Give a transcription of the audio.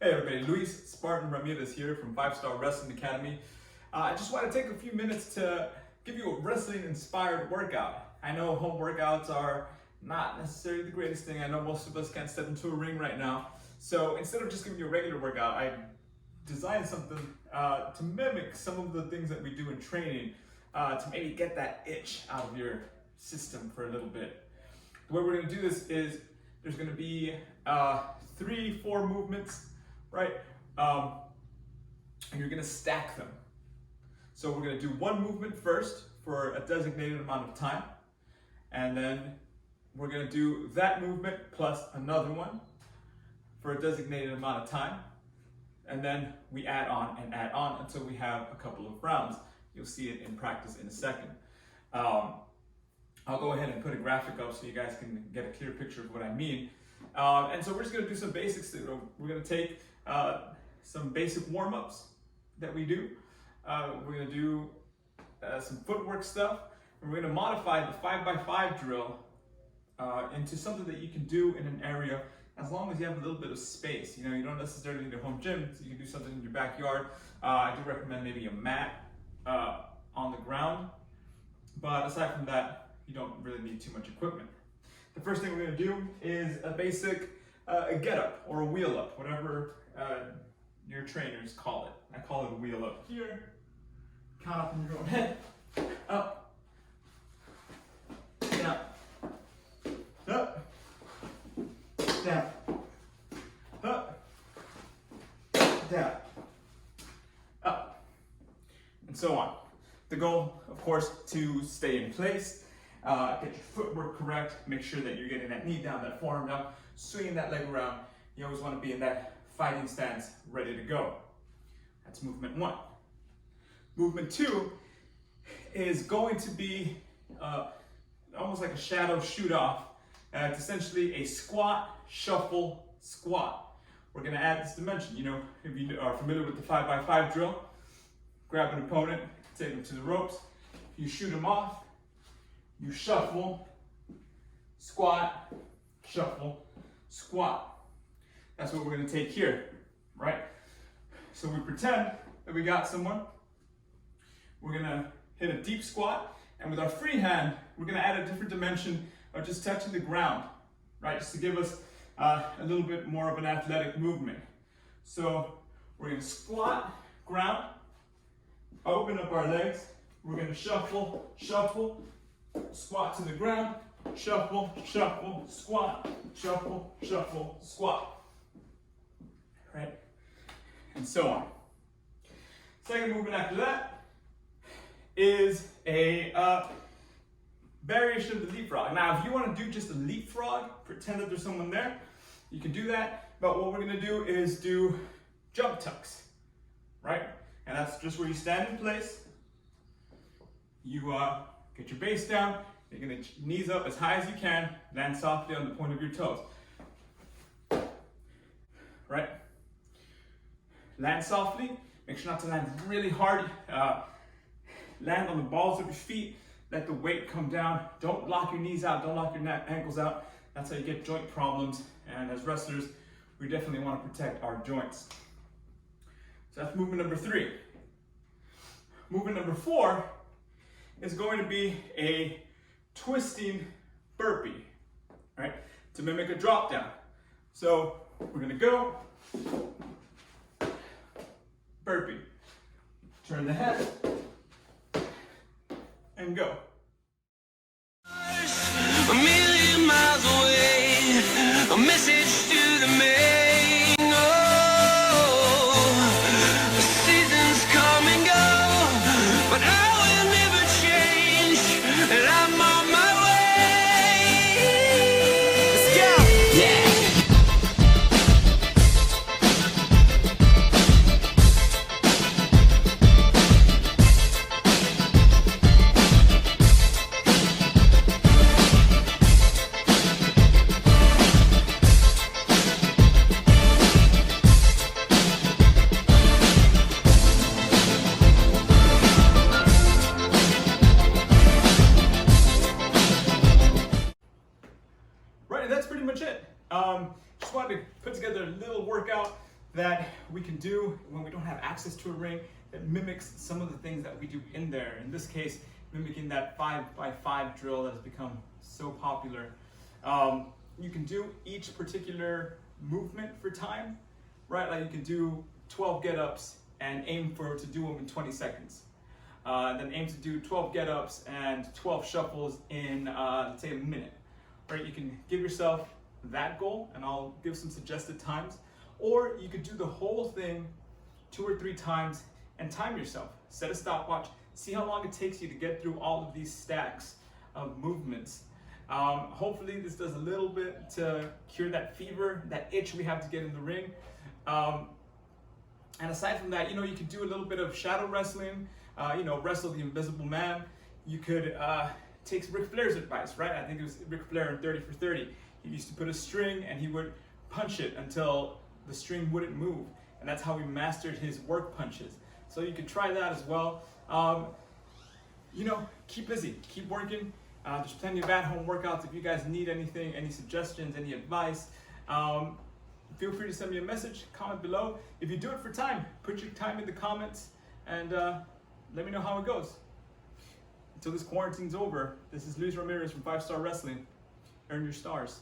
Hey everybody, Luis Spartan Ramirez here from 5-Star Wrestling Academy. I just want to take a few minutes to give you a wrestling inspired workout. I know home workouts are not necessarily the greatest thing. I know most of us can't step into a ring right now. So instead of just giving you a regular workout, I designed something to mimic some of the things that we do in training to maybe get that itch out of your system for a little bit. The way we're going to do this is there's going to be 3-4 movements, right? And you're gonna stack them. So we're gonna do one movement first for a designated amount of time, and then we're gonna do that movement plus another one for a designated amount of time, and then we add on until we have a couple of rounds. You'll see it in practice in a second. I'll go ahead and put a graphic up so you guys can get a clear picture of what I mean. And so we're just gonna do some basics. We're gonna take some basic warm-ups that we do. We're gonna do some footwork stuff, and we're gonna modify the 5x5 drill into something that you can do in an area as long as you have a little bit of space. You know, you don't necessarily need a home gym, so you can do something in your backyard. I do recommend maybe a mat on the ground, but aside from that, you don't really need too much equipment. The first thing we're gonna do is a basic a get up or a wheel up, whatever your trainers call it. I call it a wheel up. Here, count up in your own head, up, down, up, down, up, down, up, and so on. The goal, of course, to stay in place, get your footwork correct, make sure that you're getting that knee down, that forearm down, swinging that leg around. You always want to be in that fighting stance, ready to go. That's movement 1. Movement 2 is going to be almost like a shadow shoot off. It's essentially a squat, shuffle, squat. We're going to add this dimension. You know, if you are familiar with the 5x5 drill, grab an opponent, take them to the ropes. You shoot them off, you shuffle, squat, shuffle, squat. That's what we're gonna take here, right? So we pretend that we got someone. We're gonna hit a deep squat, and with our free hand, we're gonna add a different dimension of just touching the ground, right? Just to give us a little bit more of an athletic movement. So we're gonna squat, ground, open up our legs. We're gonna shuffle, shuffle, squat to the ground, shuffle, shuffle, squat, shuffle, shuffle, squat. Right? And so on. Second movement after that is a variation of the leapfrog. Now, if you want to do just a leapfrog, pretend that there's someone there, you can do that. But what we're going to do is do jump tucks, right? And that's just where you stand in place. You get your base down. You're going to knees up as high as you can, land softly on the point of your toes. Right? Land softly. Make sure not to land really hard. Land on the balls of your feet. Let the weight come down. Don't lock your knees out. Don't lock your ankles out. That's how you get joint problems. And as wrestlers, we definitely want to protect our joints. So that's movement number 3. Movement number 4 is going to be a twisting burpee, right? To mimic a drop down. So we're gonna go, burpee. Turn the head, and go. A million miles away, a message to the main. Oh, the seasons come and go, but I will never change, and I'm on my way. Let's go! Yeah! Just wanted to put together a little workout that we can do when we don't have access to a ring that mimics some of the things that we do in there. In this case, mimicking that 5x5 drill that has become so popular. You can do each particular movement for time, right? Like you can do 12 get-ups and aim to do them in 20 seconds. Then aim to do 12 get-ups and 12 shuffles in, let's say, a minute. Right? You can give yourself that goal, and I'll give some suggested times. Or you could do the whole thing 2 or 3 times and time yourself. Set a stopwatch. See how long it takes you to get through all of these stacks of movements. Hopefully this does a little bit to cure that fever, that itch we have to get in the ring. And aside from that, you could do a little bit of shadow wrestling, wrestle the invisible man. You could take Ric Flair's advice, right? I think it was Ric Flair in 30 for 30. He used to put a string and he would punch it until the string wouldn't move. And that's how he mastered his work punches. So you could try that as well. Keep busy, keep working. There's plenty of at-home workouts. If you guys need anything, any suggestions, any advice, feel free to send me a message, comment below. If you do it for time, put your time in the comments and let me know how it goes. Until this quarantine's over, this is Luis Ramirez from 5 Star Wrestling. Earn your stars.